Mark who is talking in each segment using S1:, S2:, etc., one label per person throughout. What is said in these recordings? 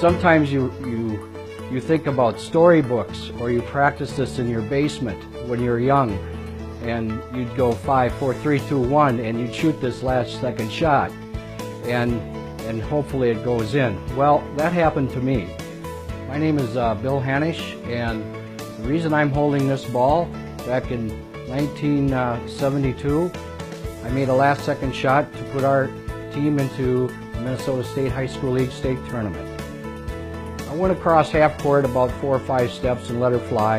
S1: Sometimes you think about storybooks, or you practice this in your basement when you're young, and you'd go 5, 4, 3, 2, 1, and you'd shoot this last second shot, and hopefully it goes in. Well, that happened to me. My name is Bill Hannisch, and the reason I'm holding this ball, back in 1972, I made a last second shot to put our team into the Minnesota State High School League State Tournament. I went across half court about 4 or 5 steps and let her fly,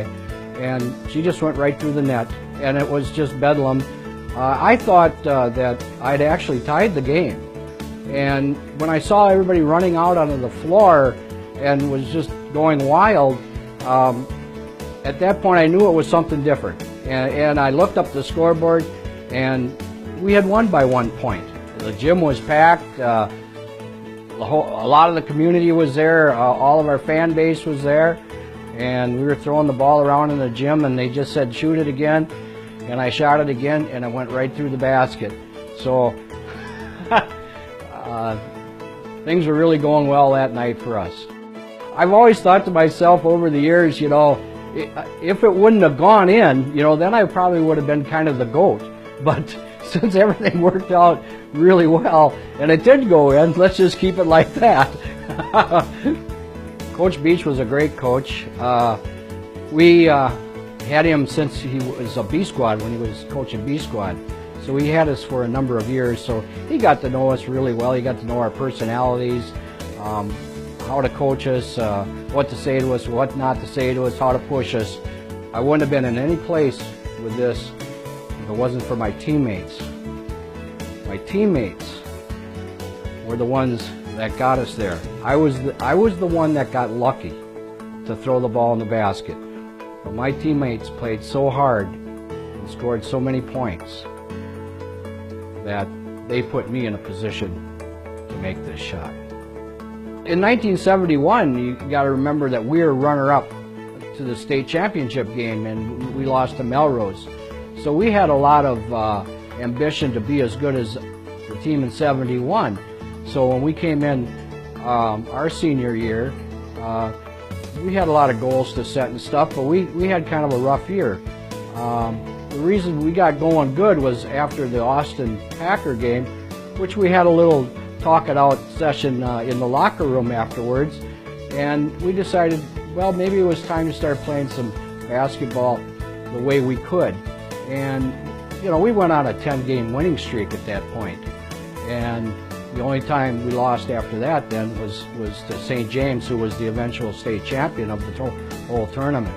S1: and she just went right through the net, and it was just bedlam. I thought that I'd actually tied the game, and when I saw everybody running out onto the floor and was just going wild, at that point I knew it was something different, and I looked up the scoreboard, and we had won by 1 point. The gym was packed. A lot of the community was there, all of our fan base was there, and we were throwing the ball around in the gym, and they just said, shoot it again, and I shot it again, and it went right through the basket. So things were really going well that night for us. I've always thought to myself over the years, you know, if it wouldn't have gone in, you know, then I probably would have been kind of the GOAT. But since everything worked out really well, and it did go in, let's just keep it like that. Coach Beach was a great coach. We had him since he was a B squad, when he was coaching B squad. So he had us for a number of years, so he got to know us really well. He got to know our personalities, how to coach us, what to say to us, what not to say to us, how to push us. I wouldn't have been in any place with this if it wasn't for my teammates. My teammates were the ones that got us there. I was the one that got lucky to throw the ball in the basket. But my teammates played so hard and scored so many points that they put me in a position to make this shot. In 1971, you got to remember that we were runner-up to the state championship game, and we lost to Melrose. So we had a lot of ambition to be as good as the team in 71. So when we came in our senior year, we had a lot of goals to set and stuff, but we had kind of a rough year. The reason we got going good was after the Austin Packer game, which we had a little talk it out session in the locker room afterwards, and we decided, well, maybe it was time to start playing some basketball the way we could. And you know, we went on a 10-game winning streak at that point, and the only time we lost after that then was to St. James, who was the eventual state champion of the whole tournament.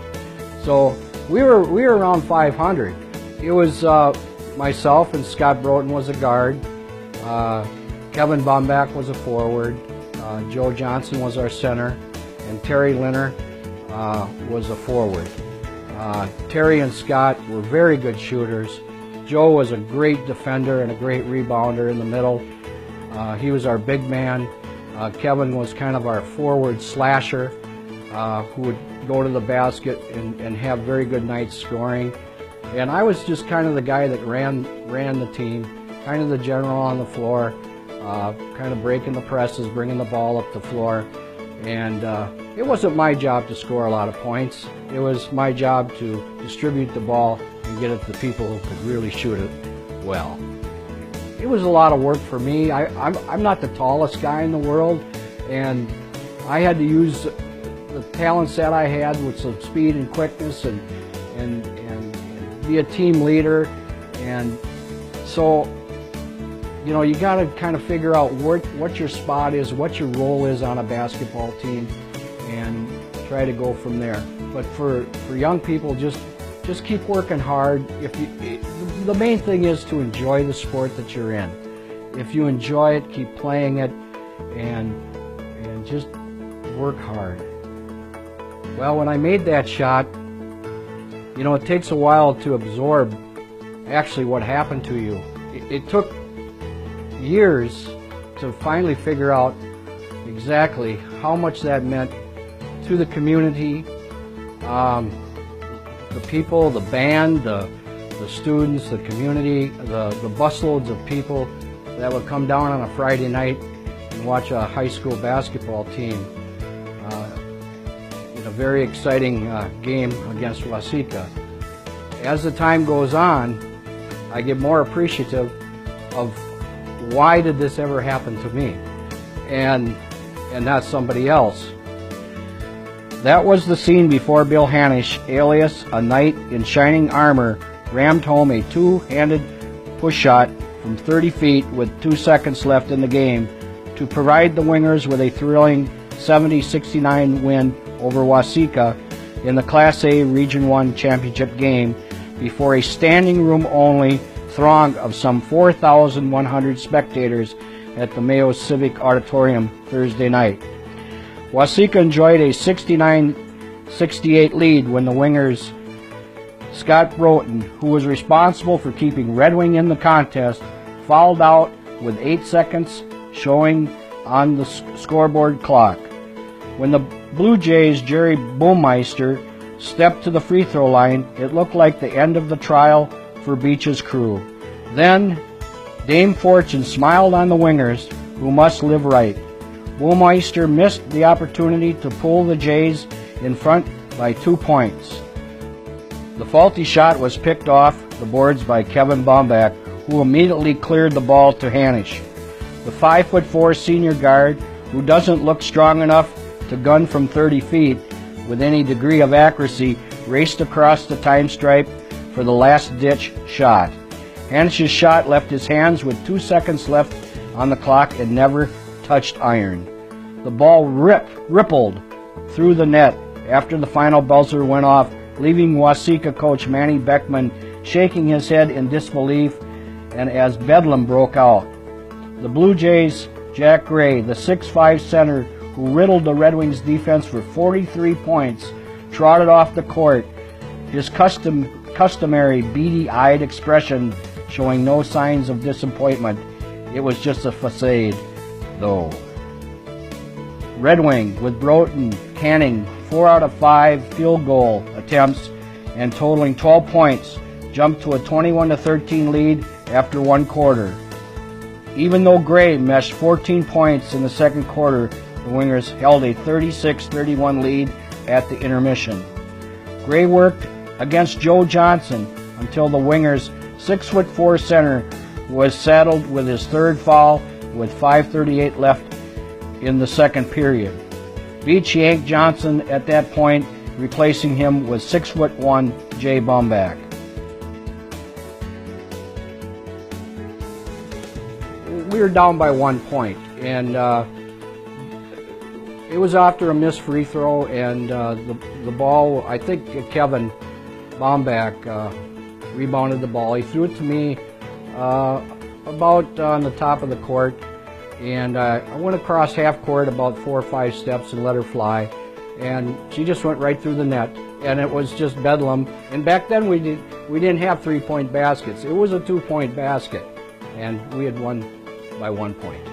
S1: So we were around 500. It was myself, and Scott Broughton was a guard. Kevin Bombach was a forward. Joe Johnson was our center, and Terry Linner was a forward. Terry and Scott were very good shooters. Joe was a great defender and a great rebounder in the middle. He was our big man. Kevin was kind of our forward slasher, who would go to the basket and have very good nights scoring. And I was just kind of the guy that ran the team, kind of the general on the floor, kind of breaking the presses, bringing the ball up the floor. And it wasn't my job to score a lot of points. It was my job to distribute the ball and get it to the people who could really shoot it well. It was a lot of work for me. I'm not the tallest guy in the world, and I had to use the talents that I had with some speed and quickness and be a team leader. And so, you know, you got to kind of figure out what your spot is, what your role is on a basketball team, and try to go from there. But for young people, just keep working hard. The main thing is to enjoy the sport that you're in. If you enjoy it, keep playing it, and just work hard. Well, when I made that shot, you know, it takes a while to absorb actually what happened to you. It took years to finally figure out exactly how much that meant to the community, the people, the band, the students, the community, the busloads of people that would come down on a Friday night and watch a high school basketball team very exciting game against Waseca. As the time goes on, I get more appreciative of why did this ever happen to me and not somebody else. That was the scene before Bill Hannisch, alias a knight in shining armor, rammed home a two-handed push shot from 30 feet with 2 seconds left in the game to provide the Wingers with a thrilling 70-69 win over Waseca in the Class A Region 1 championship game before a standing room only throng of some 4,100 spectators at the Mayo Civic Auditorium Thursday night. Waseca enjoyed a 69-68 lead when the Wingers' Scott Broughton, who was responsible for keeping Red Wing in the contest, fouled out with 8 seconds showing on the scoreboard clock. When the Blue Jays' Jerry Boomeister stepped to the free throw line, it looked like the end of the trial for Beach's crew. Then Dame Fortune smiled on the Wingers, who must live right. Boomeister missed the opportunity to pull the Jays in front by 2 points. The faulty shot was picked off the boards by Kevin Baumbach, who immediately cleared the ball to Hannisch. The 5'4" senior guard, who doesn't look strong enough to gun from 30 feet with any degree of accuracy, raced across the time stripe for the last-ditch shot. Hannisch's shot left his hands with 2 seconds left on the clock and never touched iron. The ball rippled through the net after the final buzzer went off, leaving Waseca coach Manny Beckman shaking his head in disbelief, and as bedlam broke out. The Blue Jays' Jack Gray, the 6'5" center who riddled the Red Wings defense for 43 points, trotted off the court, his customary beady-eyed expression showing no signs of disappointment. It was just a facade, though. Red Wing, with Broughton canning 4 out of 5 field goal attempts and totaling 12 points, jumped to a 21-13 lead after 1 quarter. Even though Gray meshed 14 points in the second quarter, the Wingers held a 36-31 lead at the intermission. Gray worked against Joe Johnson until the Wingers' 6'4" center was saddled with his third foul with 5:38 left in the second period. Beach yanked Johnson at that point, replacing him with 6'1" Jay Baumbach. We were down by 1 point, and it was after a missed free throw, and the ball, I think Kevin Baumbach rebounded the ball. He threw it to me about on the top of the court, and I went across half court about 4 or 5 steps and let her fly, and she just went right through the net, and it was just bedlam. And back then we didn't have 3-point baskets. It was a 2-point basket, and we had won by 1 point.